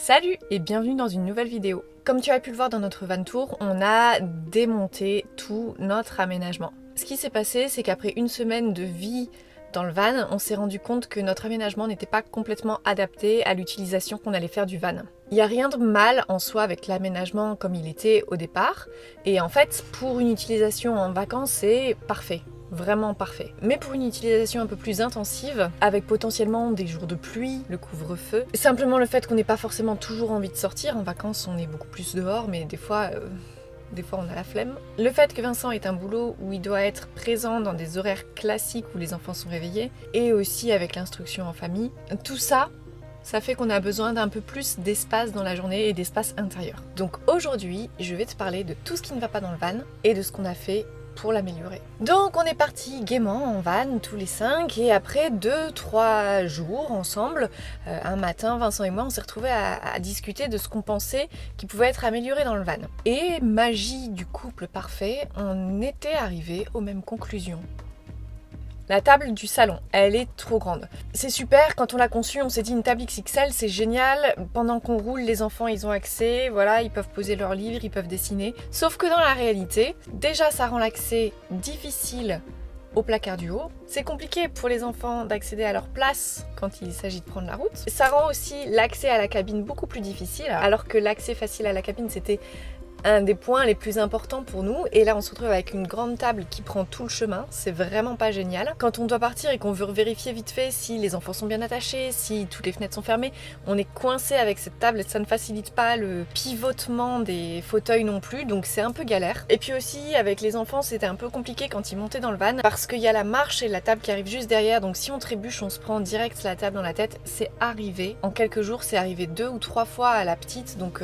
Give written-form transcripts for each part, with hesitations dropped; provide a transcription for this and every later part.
Salut et bienvenue dans une nouvelle vidéo. Comme tu as pu le voir dans notre van tour, on a démonté tout notre aménagement. Ce qui s'est passé, c'est qu'après une semaine de vie dans le van, on s'est rendu compte que notre aménagement n'était pas complètement adapté à l'utilisation qu'on allait faire du van. Il n'y a rien de mal en soi avec l'aménagement comme il était au départ, et en fait, pour une utilisation en vacances, c'est parfait. Vraiment parfait. Mais pour une utilisation un peu plus intensive, avec potentiellement des jours de pluie, le couvre-feu, simplement le fait qu'on n'ait pas forcément toujours envie de sortir, en vacances on est beaucoup plus dehors, mais des fois on a la flemme. Le fait que Vincent ait un boulot où il doit être présent dans des horaires classiques où les enfants sont réveillés, et aussi avec l'instruction en famille, tout ça, ça fait qu'on a besoin d'un peu plus d'espace dans la journée et d'espace intérieur. Donc aujourd'hui, je vais te parler de tout ce qui ne va pas dans le van et de ce qu'on a fait pour l'améliorer. Donc on est parti gaiement en van tous les 5 et après 2-3 jours ensemble, un matin Vincent et moi on s'est retrouvés à discuter de ce qu'on pensait qui pouvait être amélioré dans le van. Et magie du couple parfait, on était arrivés aux mêmes conclusions. La table du salon, elle est trop grande. C'est super, quand on l'a conçue, on s'est dit une table XXL, c'est génial. Pendant qu'on roule, les enfants, ils ont accès, voilà, ils peuvent poser leurs livres, ils peuvent dessiner. Sauf que dans la réalité, déjà ça rend l'accès difficile au placard du haut. C'est compliqué pour les enfants d'accéder à leur place quand il s'agit de prendre la route. Ça rend aussi l'accès à la cabine beaucoup plus difficile, alors que l'accès facile à la cabine, c'était un des points les plus importants pour nous, et là on se retrouve avec une grande table qui prend tout le chemin, c'est vraiment pas génial. Quand on doit partir et qu'on veut vérifier vite fait si les enfants sont bien attachés, si toutes les fenêtres sont fermées, on est coincé avec cette table et ça ne facilite pas le pivotement des fauteuils non plus, donc c'est un peu galère. Et puis aussi avec les enfants c'était un peu compliqué quand ils montaient dans le van, parce qu'il y a la marche et la table qui arrive juste derrière, donc si on trébuche on se prend direct la table dans la tête. C'est arrivé, en quelques jours c'est arrivé 2 ou 3 fois à la petite, donc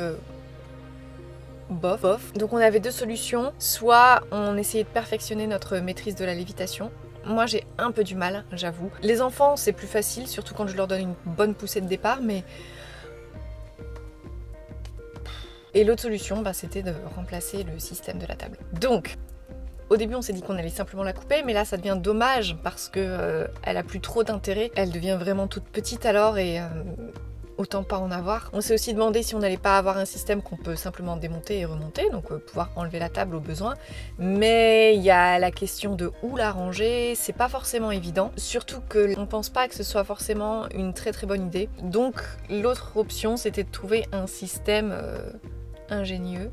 bof. Donc on avait deux solutions, soit on essayait de perfectionner notre maîtrise de la lévitation. Moi j'ai un peu du mal, j'avoue. Les enfants c'est plus facile, surtout quand je leur donne une bonne poussée de départ, mais... Et l'autre solution, c'était de remplacer le système de la table. Donc, au début on s'est dit qu'on allait simplement la couper, mais là ça devient dommage parce que elle a plus trop d'intérêt. Elle devient vraiment toute petite alors et... autant pas en avoir. On s'est aussi demandé si on n'allait pas avoir un système qu'on peut simplement démonter et remonter, donc pouvoir enlever la table au besoin. Mais il y a la question de où la ranger, c'est pas forcément évident. Surtout que on pense pas que ce soit forcément une très très bonne idée. Donc l'autre option c'était de trouver un système ingénieux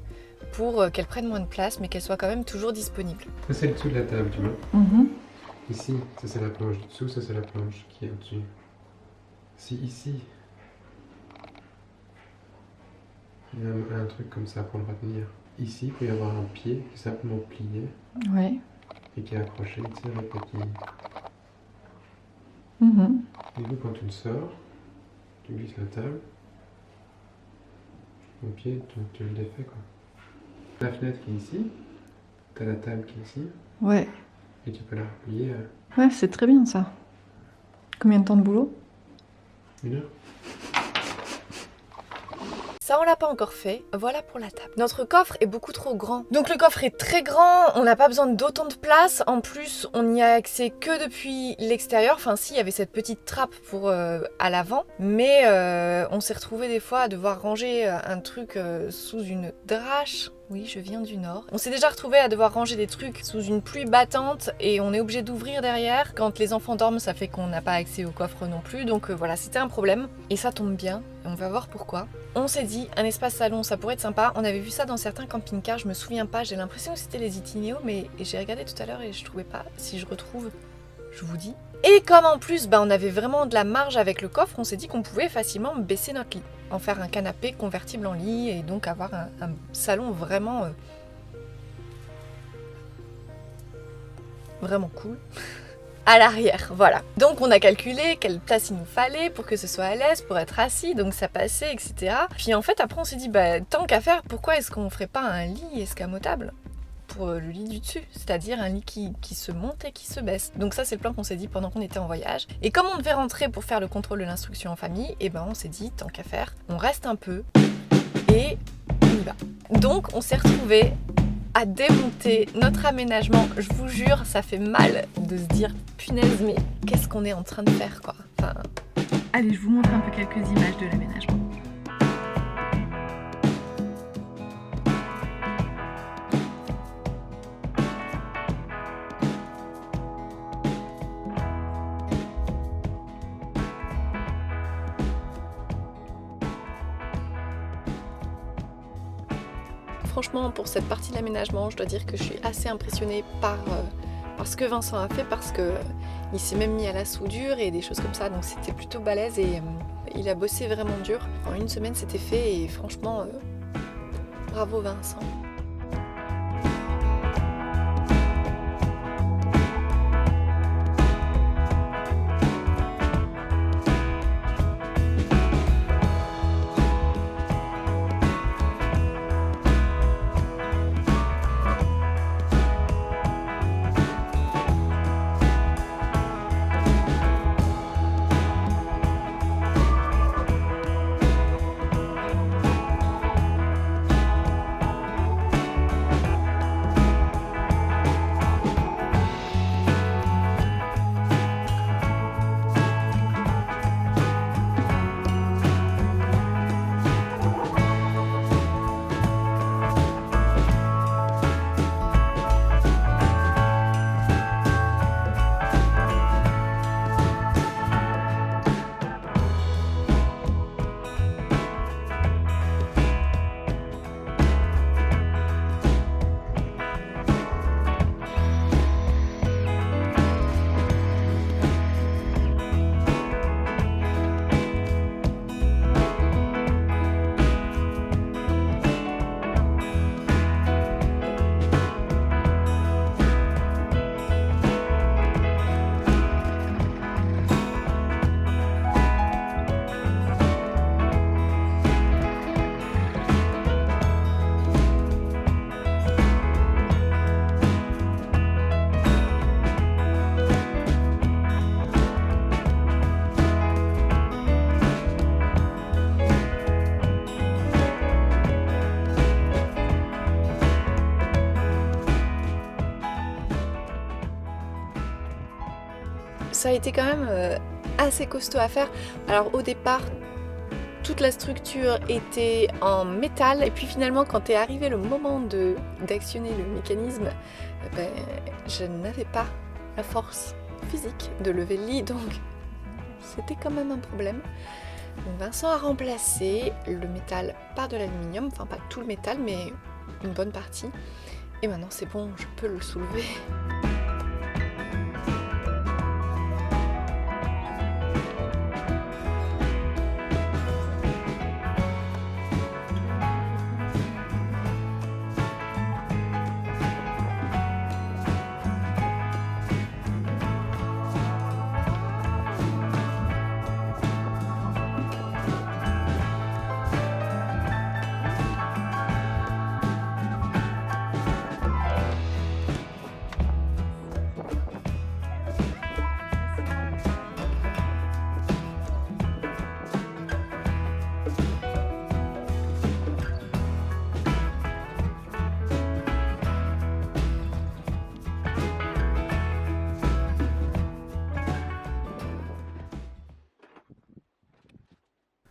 pour qu'elle prenne moins de place mais qu'elle soit quand même toujours disponible. Ça c'est le dessous de la table, tu vois. Ici, ça c'est la planche dessous, ça c'est la planche qui est au-dessus. Si ici, il y a un truc comme ça pour le retenir. Ici, il peut y avoir un pied qui est simplement plié et qui est accroché ici avec la quille. Du coup, quand tu le sors, tu glisses la table, au pied, tu le défais quoi. La fenêtre qui est ici, tu as la table qui est ici. Ouais. Et tu peux la replier. Ouais, c'est très bien ça. Combien de temps de boulot? 1 heure. Ça on l'a pas encore fait, voilà pour la table. Notre coffre est beaucoup trop grand. Donc le coffre est très grand, on n'a pas besoin d'autant de place. En plus, on n'y a accès que depuis l'extérieur. Enfin si, il y avait cette petite trappe pour à l'avant. Mais on s'est retrouvé des fois à devoir ranger un truc sous une drache. Oui, je viens du Nord. On s'est déjà retrouvé à devoir ranger des trucs sous une pluie battante et on est obligé d'ouvrir derrière. Quand les enfants dorment, ça fait qu'on n'a pas accès au coffre non plus. Donc voilà, c'était un problème. Et ça tombe bien, on va voir pourquoi. On s'est dit, un espace salon, ça pourrait être sympa. On avait vu ça dans certains camping-cars, je me souviens pas. J'ai l'impression que c'était les Itineo, mais j'ai regardé tout à l'heure et je trouvais pas. Si je retrouve, je vous dis. Et comme en plus, on avait vraiment de la marge avec le coffre, on s'est dit qu'on pouvait facilement baisser notre lit. En faire un canapé convertible en lit et donc avoir un salon vraiment vraiment cool à l'arrière, voilà. Donc on a calculé quelle place il nous fallait pour que ce soit à l'aise, pour être assis, donc ça passait, etc. Puis en fait après on s'est dit, tant qu'à faire, pourquoi est-ce qu'on ferait pas un lit escamotable pour le lit du dessus, c'est-à-dire un lit qui se monte et qui se baisse. Donc ça c'est le plan qu'on s'est dit pendant qu'on était en voyage. Et comme on devait rentrer pour faire le contrôle de l'instruction en famille, on s'est dit tant qu'à faire, on reste un peu et on y va. Donc on s'est retrouvés à démonter notre aménagement. Je vous jure, ça fait mal de se dire punaise mais qu'est-ce qu'on est en train de faire quoi. Enfin... Allez, je vous montre un peu quelques images de l'aménagement. franchement pour cette partie de l'aménagement, je dois dire que je suis assez impressionnée par ce que Vincent a fait, parce que il s'est même mis à la soudure et des choses comme ça, donc c'était plutôt balèze et il a bossé vraiment dur. En une semaine c'était fait et franchement bravo Vincent. Ça a été quand même assez costaud à faire. Alors au départ, toute la structure était en métal et puis finalement quand est arrivé le moment d'actionner le mécanisme, je n'avais pas la force physique de lever le lit, donc c'était quand même un problème. Donc Vincent a remplacé le métal par de l'aluminium, enfin pas tout le métal mais une bonne partie. Et maintenant c'est bon, je peux le soulever.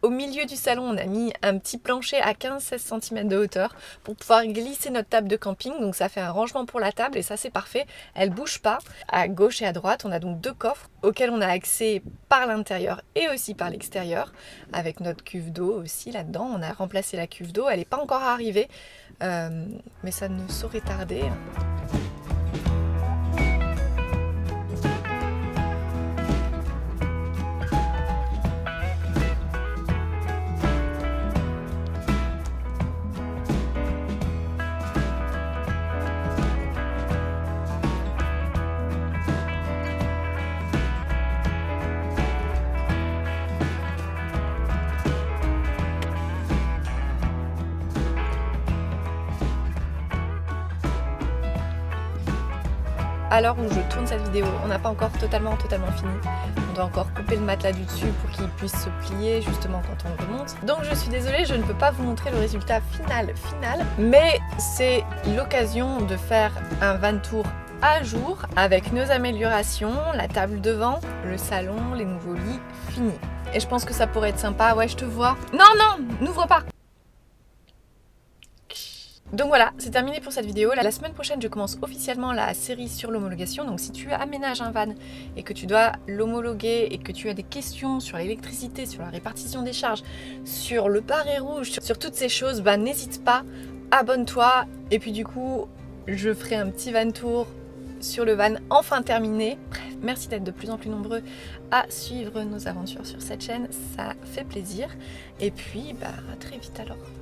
Au milieu du salon, on a mis un petit plancher à 15-16 cm de hauteur pour pouvoir glisser notre table de camping. Donc ça fait un rangement pour la table et ça c'est parfait. Elle bouge pas. À gauche et à droite, on a donc deux coffres auxquels on a accès par l'intérieur et aussi par l'extérieur. Avec notre cuve d'eau aussi là-dedans. On a remplacé la cuve d'eau. Elle n'est pas encore arrivée, mais ça ne saurait tarder. À l'heure où je tourne cette vidéo, on n'a pas encore totalement fini. On doit encore couper le matelas du dessus pour qu'il puisse se plier justement quand on remonte. Donc je suis désolée, je ne peux pas vous montrer le résultat final, mais c'est l'occasion de faire un van tour à jour avec nos améliorations, la table devant, le salon, les nouveaux lits finis. Et je pense que ça pourrait être sympa. Ouais, je te vois. Non, n'ouvre pas. Donc voilà, c'est terminé pour cette vidéo. La semaine prochaine, je commence officiellement la série sur l'homologation. Donc si tu aménages un van et que tu dois l'homologuer et que tu as des questions sur l'électricité, sur la répartition des charges, sur le barré rouge, sur toutes ces choses, n'hésite pas abonne-toi et puis du coup je ferai un petit van tour sur le van enfin terminé. Bref, merci d'être de plus en plus nombreux à suivre nos aventures sur cette chaîne, ça fait plaisir. Et puis à très vite alors.